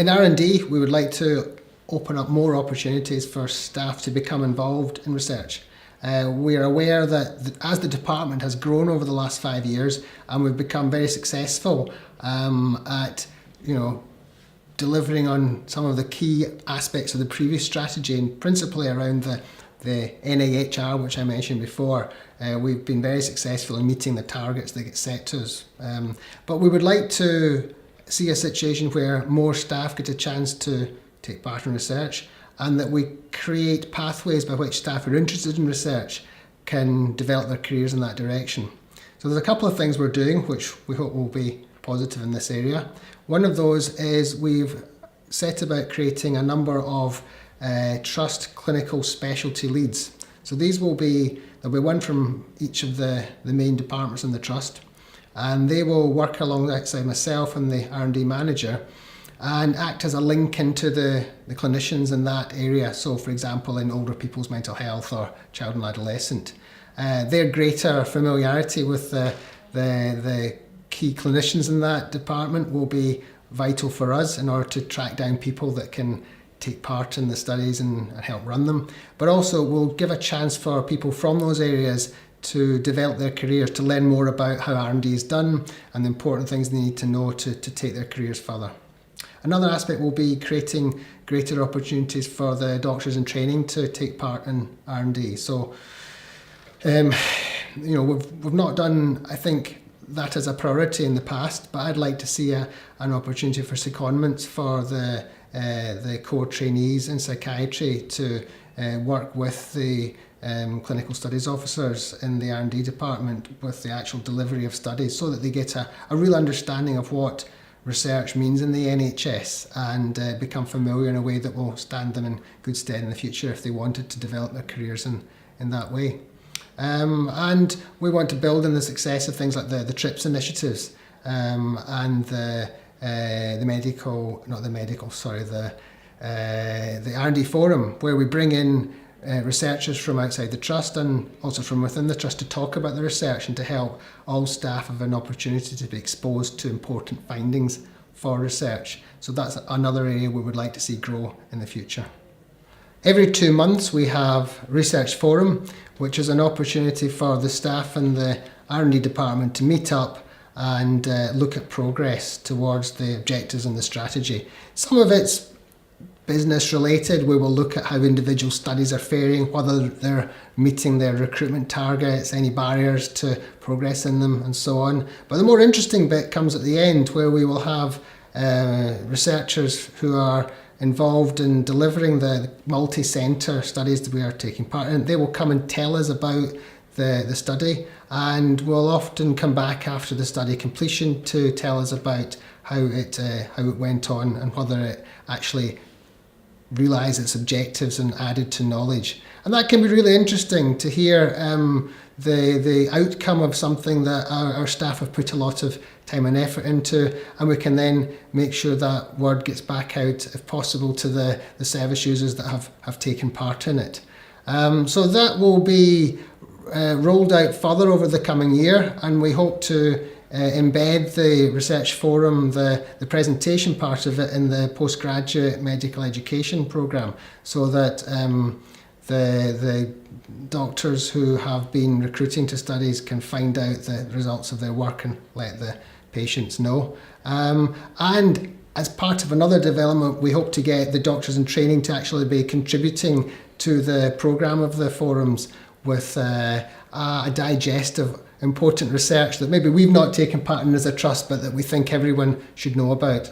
In R&D, we would like to open up more opportunities for staff to become involved in research. We are aware that as the department has grown over the last 5 years, and we've become very successful at delivering on some of the key aspects of the previous strategy, and principally around the NIHR, which I mentioned before. We've been very successful in meeting the targets that get set to us. But we would like to see a situation where more staff get a chance to take part in research, and that we create pathways by which staff who are interested in research can develop their careers in that direction. So there's a couple of things we're doing which we hope will be positive in this area. One of those is we've set about creating a number of trust clinical specialty leads. So there'll be one from each of the main departments in the trust, and they will work alongside myself and the R&D manager and act as a link into the clinicians in that area. So for example, in older people's mental health or child and adolescent, their greater familiarity with the key clinicians in that department will be vital for us in order to track down people that can take part in the studies and help run them. But also will give a chance for people from those areas to develop their careers, to learn more about how R&D is done and the important things they need to know to take their careers further. Another aspect will be creating greater opportunities for the doctors in training to take part in R&D. So, we've not done, I think, that as a priority in the past, but I'd like to see an opportunity for secondments for the core trainees in psychiatry to work with the clinical studies officers in the R&D department with the actual delivery of studies, so that they get a real understanding of what research means in the NHS and become familiar in a way that will stand them in good stead in the future if they wanted to develop their careers in that way. And we want to build on the success of things like the TRIPS initiatives and the R&D forum, where we bring in researchers from outside the trust and also from within the trust to talk about the research and to help all staff have an opportunity to be exposed to important findings for research. So that's another area we would like to see grow in the future. Every 2 months we have Research Forum, which is an opportunity for the staff and the R&D department to meet up and look at progress towards the objectives and the strategy. Some of it's business related. We will look at how individual studies are faring, whether they're meeting their recruitment targets, any barriers to progress in them, and so on. But the more interesting bit comes at the end, where we will have researchers who are involved in delivering the multi-centre studies that we are taking part in. They will come and tell us about the study, and will often come back after the study completion to tell us about how it went on and whether it actually realised its objectives and added to knowledge. And that can be really interesting to hear the outcome of something that our staff have put a lot of time and effort into, and we can then make sure that word gets back out, if possible, to the service users that have taken part in it. So that will be rolled out further over the coming year, and we hope to embed the research forum, the presentation part of it, in the postgraduate medical education programme, so that the doctors who have been recruiting to studies can find out the results of their work and let the patients know. And as part of another development, we hope to get the doctors in training to actually be contributing to the programme of the forums with a digest of important research that maybe we've not taken part in as a trust, but that we think everyone should know about.